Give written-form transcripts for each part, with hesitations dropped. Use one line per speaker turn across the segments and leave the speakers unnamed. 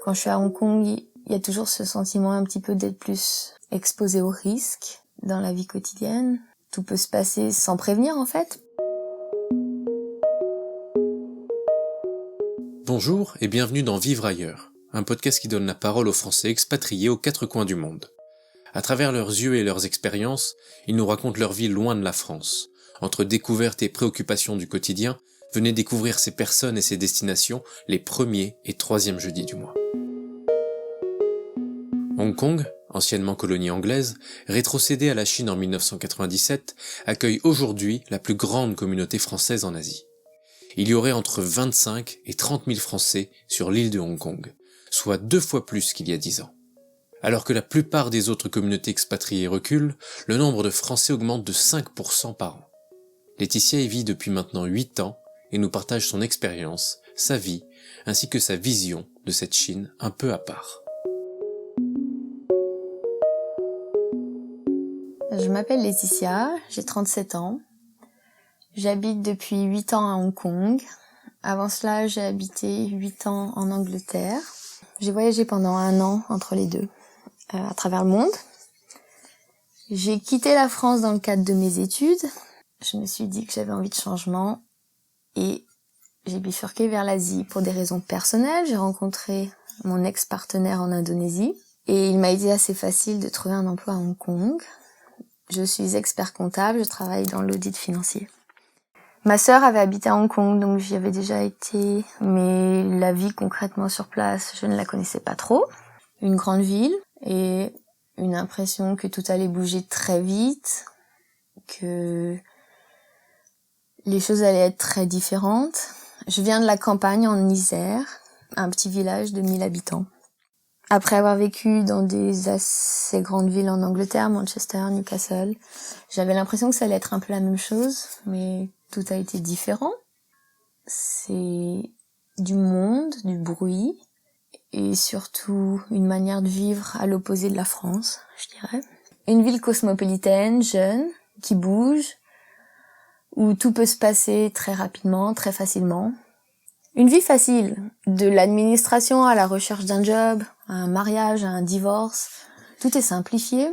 Quand je suis à Hong Kong, il y a toujours ce sentiment un petit peu d'être plus exposé aux risques dans la vie quotidienne. Tout peut se passer sans prévenir en fait.
Bonjour et bienvenue dans Vivre ailleurs, un podcast qui donne la parole aux Français expatriés aux quatre coins du monde. À travers leurs yeux et leurs expériences, ils nous racontent leur vie loin de la France. Entre découvertes et préoccupations du quotidien, venez découvrir ces personnes et ces destinations les premiers et troisièmes jeudis du mois. Hong Kong, anciennement colonie anglaise, rétrocédée à la Chine en 1997, accueille aujourd'hui la plus grande communauté française en Asie. Il y aurait entre 25 et 30 000 Français sur l'île de Hong Kong, soit 2 fois plus qu'il y a 10 ans. Alors que la plupart des autres communautés expatriées reculent, le nombre de Français augmente de 5% par an. Laetitia y vit depuis maintenant 8 ans et nous partage son expérience, sa vie, ainsi que sa vision de cette Chine un peu à part.
Je m'appelle Laetitia, j'ai 37 ans. J'habite depuis 8 ans à Hong Kong. Avant cela, j'ai habité 8 ans en Angleterre. J'ai voyagé pendant 1 an entre les deux, à travers le monde. J'ai quitté la France dans le cadre de mes études. Je me suis dit que j'avais envie de changement et j'ai bifurqué vers l'Asie pour des raisons personnelles. J'ai rencontré mon ex-partenaire en Indonésie et il m'a été assez facile de trouver un emploi à Hong Kong. Je suis expert comptable, je travaille dans l'audit financier. Ma sœur avait habité à Hong Kong, donc j'y avais déjà été, mais la vie concrètement sur place, je ne la connaissais pas trop. Une grande ville et une impression que tout allait bouger très vite, que les choses allaient être très différentes. Je viens de la campagne en Isère, un petit village de 1000 habitants. Après avoir vécu dans des assez grandes villes en Angleterre, Manchester, Newcastle, j'avais l'impression que ça allait être un peu la même chose, mais tout a été différent. C'est du monde, du bruit, et surtout une manière de vivre à l'opposé de la France, je dirais. Une ville cosmopolitaine, jeune, qui bouge, où tout peut se passer très rapidement, très facilement. Une vie facile, de l'administration à la recherche d'un job, à un mariage, à un divorce, tout est simplifié.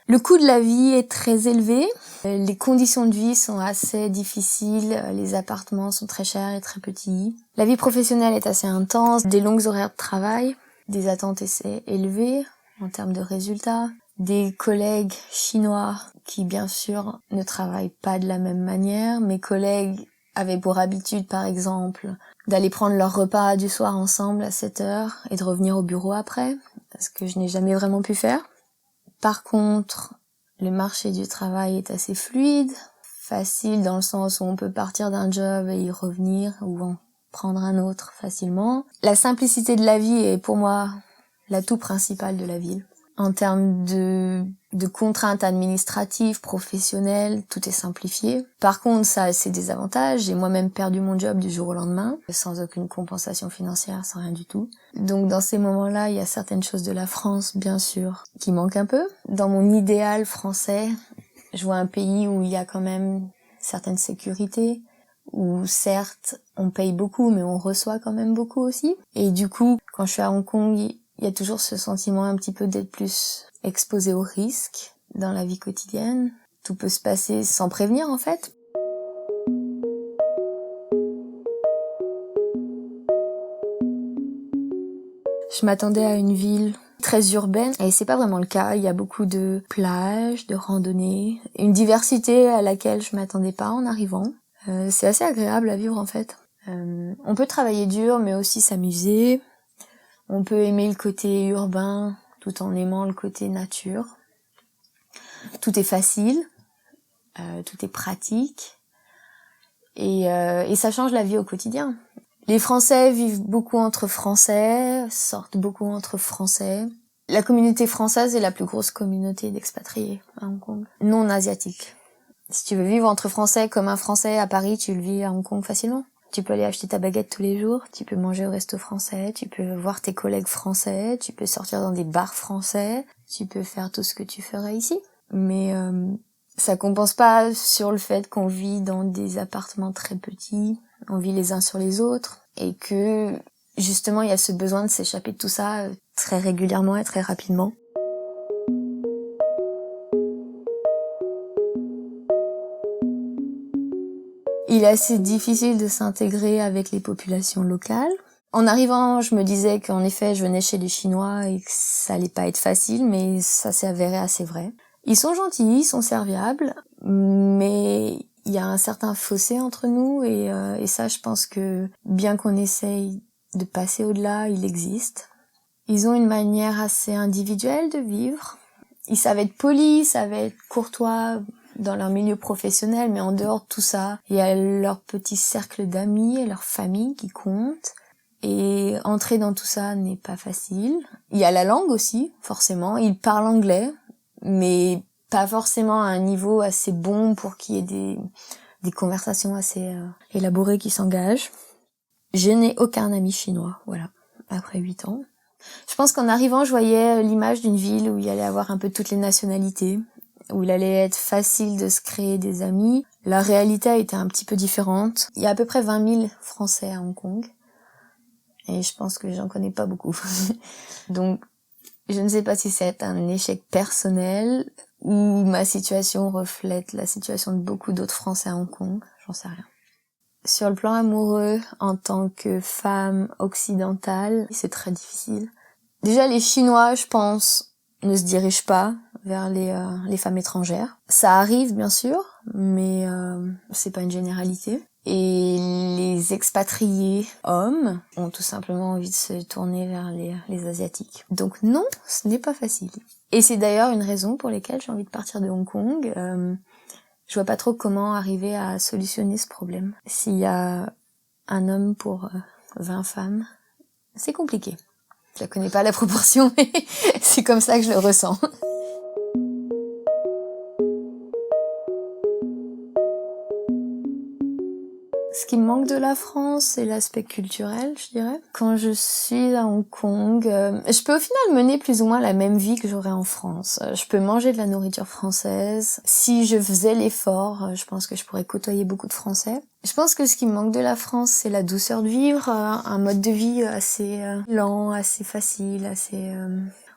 Le coût de la vie est très élevé, les conditions de vie sont assez difficiles, les appartements sont très chers et très petits. La vie professionnelle est assez intense, des longues horaires de travail, des attentes assez élevées en termes de résultats, des collègues chinois qui bien sûr ne travaillent pas de la même manière. Mes collègues avaient pour habitude par exemple d'aller prendre leur repas du soir ensemble à 7h et de revenir au bureau après, ce que je n'ai jamais vraiment pu faire. Par contre, le marché du travail est assez fluide, facile dans le sens où on peut partir d'un job et y revenir ou en prendre un autre facilement. La simplicité de la vie est pour moi l'atout principal de la ville. En termes de contraintes administratives, professionnelles, tout est simplifié. Par contre, ça a ses désavantages. J'ai moi-même perdu mon job du jour au lendemain, sans aucune compensation financière, sans rien du tout. Donc dans ces moments-là, il y a certaines choses de la France, bien sûr, qui manquent un peu. Dans mon idéal français, je vois un pays où il y a quand même certaines sécurités, où certes, on paye beaucoup, mais on reçoit quand même beaucoup aussi. Et du coup, quand je suis à Hong Kong, il y a toujours ce sentiment un petit peu d'être plus exposé aux risques dans la vie quotidienne. Tout peut se passer sans prévenir en fait. Je m'attendais à une ville très urbaine et c'est pas vraiment le cas. Il y a beaucoup de plages, de randonnées, une diversité à laquelle je m'attendais pas en arrivant. C'est assez agréable à vivre en fait. On peut travailler dur mais aussi s'amuser. On peut aimer le côté urbain tout en aimant le côté nature. Tout est facile, tout est pratique et ça change la vie au quotidien. Les Français vivent beaucoup entre Français, sortent beaucoup entre Français. La communauté française est la plus grosse communauté d'expatriés à Hong Kong, non asiatique. Si tu veux vivre entre Français comme un Français à Paris, tu le vis à Hong Kong facilement. Tu peux aller acheter ta baguette tous les jours, tu peux manger au resto français, tu peux voir tes collègues français, tu peux sortir dans des bars français, tu peux faire tout ce que tu ferais ici. Mais ça compense pas sur le fait qu'on vit dans des appartements très petits, on vit les uns sur les autres, et que Justement, il y a ce besoin de s'échapper de tout ça très régulièrement et très rapidement. Il est assez difficile de s'intégrer avec les populations locales. En arrivant, je me disais qu'en effet, je venais chez les Chinois et que ça allait pas être facile, mais ça s'est avéré assez vrai. Ils sont gentils, ils sont serviables, mais il y a un certain fossé entre nous et ça, je pense que bien qu'on essaye de passer au-delà, il existe. Ils ont une manière assez individuelle de vivre. Ils savent être polis, ils savent être courtois dans leur milieu professionnel, mais en dehors de tout ça, il y a leur petit cercle d'amis et leur famille qui comptent. Et entrer dans tout ça n'est pas facile. Il y a la langue aussi, forcément. Ils parlent anglais, mais pas forcément à un niveau assez bon pour qu'il y ait des conversations assez élaborées qui s'engagent. Je n'ai aucun ami chinois, voilà, après 8 ans. Je pense qu'en arrivant, je voyais l'image d'une ville où il y allait avoir un peu toutes les nationalités, où il allait être facile de se créer des amis. La réalité a été un petit peu différente. Il y a à peu près 20 000 Français à Hong Kong. Et je pense que j'en connais pas beaucoup. Donc, je ne sais pas si c'est un échec personnel ou ma situation reflète la situation de beaucoup d'autres Français à Hong Kong. J'en sais rien. Sur le plan amoureux, en tant que femme occidentale, c'est très difficile. Déjà, les Chinois, je pense, ne se dirigent pas vers les femmes étrangères. Ça arrive, bien sûr, mais c'est pas une généralité. Et les expatriés hommes ont tout simplement envie de se tourner vers les Asiatiques. Donc non, ce n'est pas facile. Et c'est d'ailleurs une raison pour laquelle j'ai envie de partir de Hong Kong. Je vois pas trop comment arriver à solutionner ce problème. S'il y a un homme pour 20 femmes, c'est compliqué. Je la connais pas la proportion, mais c'est comme ça que je le ressens. Ce qui me manque de la France, c'est l'aspect culturel, je dirais. Quand je suis à Hong Kong, je peux au final mener plus ou moins la même vie que j'aurais en France. Je peux manger de la nourriture française. Si je faisais l'effort, je pense que je pourrais côtoyer beaucoup de Français. Je pense que ce qui me manque de la France, c'est la douceur de vivre, un mode de vie assez lent, assez facile, assez...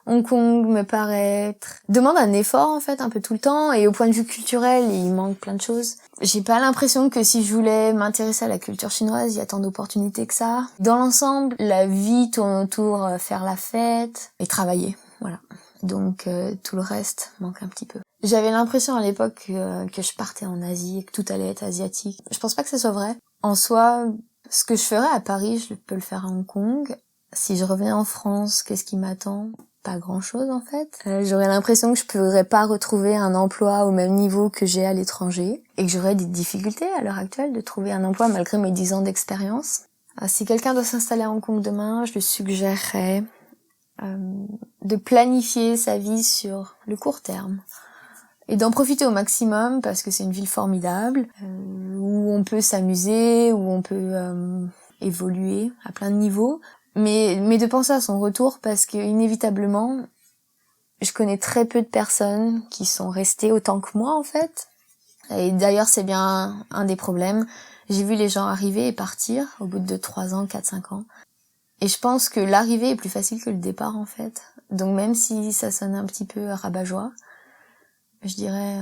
Hong Kong me paraît demande un effort en fait un peu tout le temps et au point de vue culturel il manque plein de choses. J'ai pas l'impression que si je voulais m'intéresser à la culture chinoise il y a tant d'opportunités que ça. Dans l'ensemble la vie tourne autour faire la fête et travailler, voilà. Donc tout le reste manque un petit peu. J'avais l'impression à l'époque que je partais en Asie et que tout allait être asiatique. Je pense pas que ce soit vrai. En soi, ce que je ferais à Paris, je peux le faire à Hong Kong. Si je revenais en France, qu'est-ce qui m'attend ? Pas grand-chose en fait. J'aurais l'impression que je pourrais pas retrouver un emploi au même niveau que j'ai à l'étranger et que j'aurais des difficultés à l'heure actuelle de trouver un emploi malgré mes 10 ans d'expérience. Si quelqu'un doit s'installer à Hong Kong demain, je lui suggérerais de planifier sa vie sur le court terme et d'en profiter au maximum parce que c'est une ville formidable où on peut s'amuser, où on peut évoluer à plein de niveaux. Mais de penser à son retour parce que inévitablement, je connais très peu de personnes qui sont restées autant que moi en fait. Et d'ailleurs c'est bien un des problèmes. J'ai vu les gens arriver et partir au bout de 3 ans, 4, 5 ans. Et je pense que l'arrivée est plus facile que le départ en fait. Donc même si ça sonne un petit peu rabat-joie, je dirais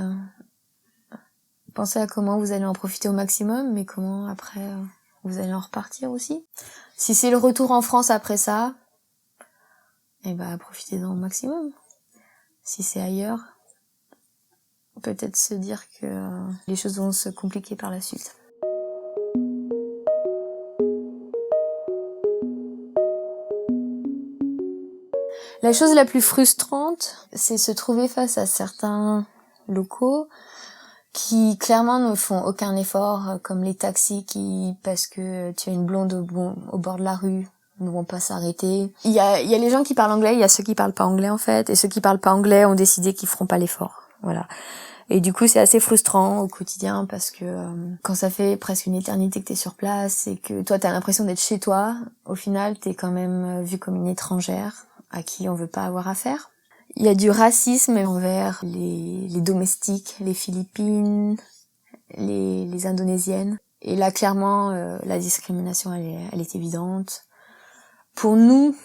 pensez à comment vous allez en profiter au maximum, mais comment après vous allez en repartir aussi. Si c'est le retour en France après ça, eh ben profitez-en au maximum. Si c'est ailleurs, peut-être se dire que les choses vont se compliquer par la suite. La chose la plus frustrante, c'est se trouver face à certains locaux qui clairement ne font aucun effort, comme les taxis qui, parce que tu as une blonde au bord de la rue, ne vont pas s'arrêter. Il y a les gens qui parlent anglais, il y a ceux qui parlent pas anglais en fait, et ceux qui parlent pas anglais ont décidé qu'ils feront pas l'effort. Voilà. Et du coup, c'est assez frustrant au quotidien parce que quand ça fait presque une éternité que t'es sur place et que toi t'as l'impression d'être chez toi, au final t'es quand même vue comme une étrangère à qui on veut pas avoir affaire. Il y a du racisme envers les domestiques, les Philippines, les Indonésiennes. Et là, clairement, la discrimination, elle est évidente. Pour nous,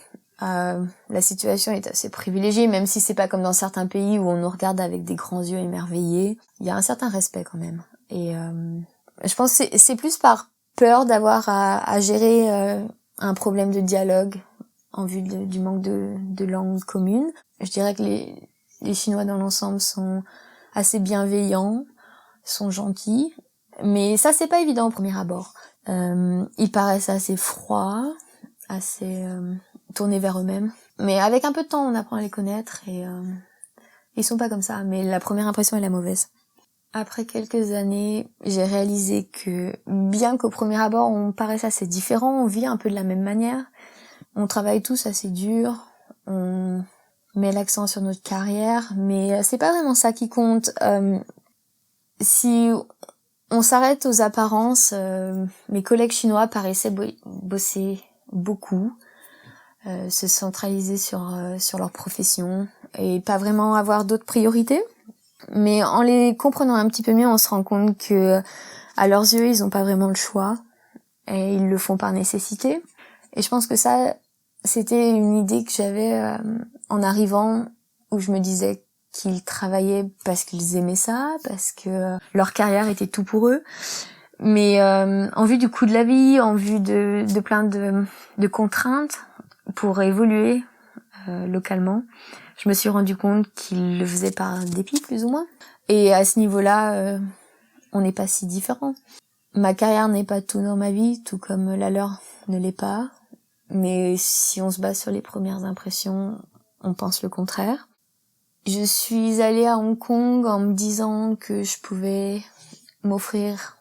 la situation est assez privilégiée, même si c'est pas comme dans certains pays où on nous regarde avec des grands yeux émerveillés. Il y a un certain respect quand même. Et je pense que c'est plus par peur d'avoir à gérer un problème de dialogue en vue du manque de langue commune. Je dirais que les Chinois dans l'ensemble sont assez bienveillants, sont gentils, mais ça c'est pas évident au premier abord. Ils paraissent assez froids, assez tournés vers eux-mêmes. Mais avec un peu de temps, on apprend à les connaître et ils sont pas comme ça. Mais la première impression est la mauvaise. Après quelques années, j'ai réalisé que bien qu'au premier abord, on paraisse assez différents, on vit un peu de la même manière. On travaille tous assez dur, on met l'accent sur notre carrière, mais c'est pas vraiment ça qui compte. Si on s'arrête aux apparences, mes collègues chinois paraissaient bosser beaucoup, se centraliser sur leur profession et pas vraiment avoir d'autres priorités. Mais en les comprenant un petit peu mieux, on se rend compte que à leurs yeux, ils ont pas vraiment le choix et ils le font par nécessité. Et je pense que ça, c'était une idée que j'avais en arrivant, où je me disais qu'ils travaillaient parce qu'ils aimaient ça, parce que leur carrière était tout pour eux. Mais en vue du coût de la vie, en vue de plein de contraintes pour évoluer localement, je me suis rendu compte qu'ils le faisaient par dépit, plus ou moins. Et à ce niveau-là, on n'est pas si différents. Ma carrière n'est pas tout dans ma vie, tout comme la leur ne l'est pas. Mais si on se base sur les premières impressions, on pense le contraire. Je suis allée à Hong Kong en me disant que je pouvais m'offrir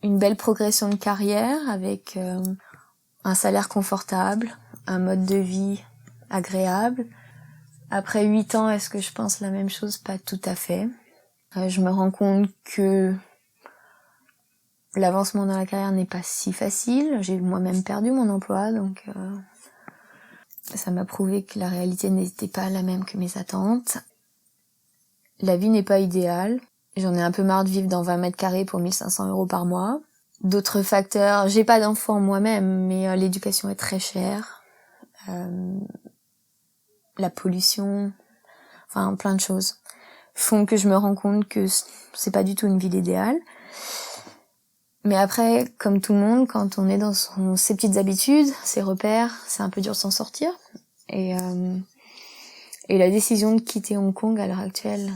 une belle progression de carrière avec un salaire confortable, un mode de vie agréable. Après 8 ans, est-ce que je pense la même chose? Pas tout à fait. Je me rends compte que l'avancement dans la carrière n'est pas si facile. J'ai moi-même perdu mon emploi, donc ça m'a prouvé que la réalité n'était pas la même que mes attentes. La vie n'est pas idéale. J'en ai un peu marre de vivre dans 20 mètres carrés pour 1500 € par mois. D'autres facteurs, j'ai pas d'enfant moi-même, mais l'éducation est très chère. La pollution, enfin plein de choses font que je me rends compte que c'est pas du tout une ville idéale. Mais après, comme tout le monde, quand on est dans ses petites habitudes, ses repères, c'est un peu dur de s'en sortir. Et la décision de quitter Hong Kong à l'heure actuelle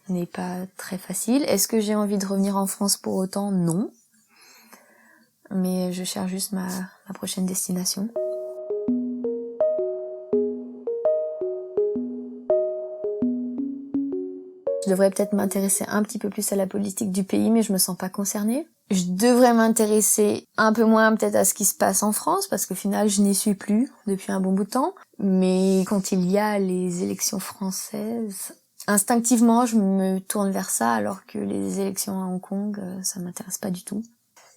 n'est pas très facile. Est-ce que j'ai envie de revenir en France pour autant? Non. Mais je cherche juste ma prochaine destination. Je devrais peut-être m'intéresser un petit peu plus à la politique du pays, mais je me sens pas concernée. Je devrais m'intéresser un peu moins peut-être à ce qui se passe en France, parce qu'au final, je n'y suis plus depuis un bon bout de temps. Mais quand il y a les élections françaises, instinctivement, je me tourne vers ça, alors que les élections à Hong Kong, ça m'intéresse pas du tout.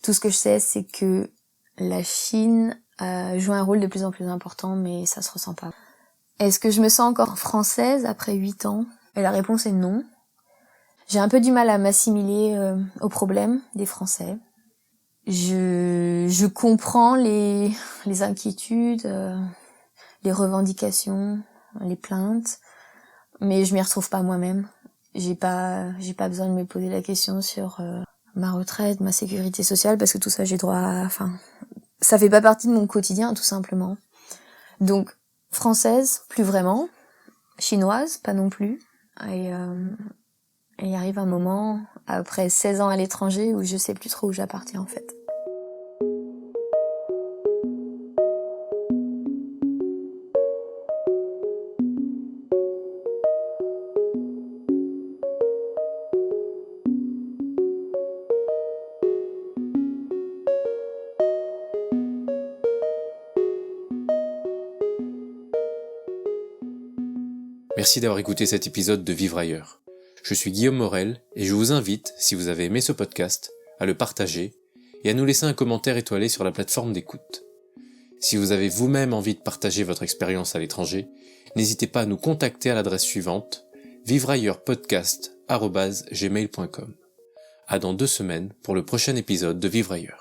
Tout ce que je sais, c'est que la Chine joue un rôle de plus en plus important, mais ça se ressent pas. Est-ce que je me sens encore française après 8 ans? Et la réponse est non. J'ai un peu du mal à m'assimiler aux problèmes des Français. Je comprends les inquiétudes, les revendications, les plaintes, mais je m'y retrouve pas moi-même. J'ai pas besoin de me poser la question sur ma retraite, ma sécurité sociale, parce que tout ça j'ai droit à, ça fait pas partie de mon quotidien tout simplement. Donc française, plus vraiment, chinoise, pas non plus. Et il arrive un moment, après 16 ans à l'étranger, où je sais plus trop où j'appartiens en fait.
Merci d'avoir écouté cet épisode de Vivre ailleurs. Je suis Guillaume Morel et je vous invite, si vous avez aimé ce podcast, à le partager et à nous laisser un commentaire étoilé sur la plateforme d'écoute. Si vous avez vous-même envie de partager votre expérience à l'étranger, n'hésitez pas à nous contacter à l'adresse suivante vivreailleurpodcast@gmail.com. À dans 2 semaines pour le prochain épisode de Vivre ailleurs.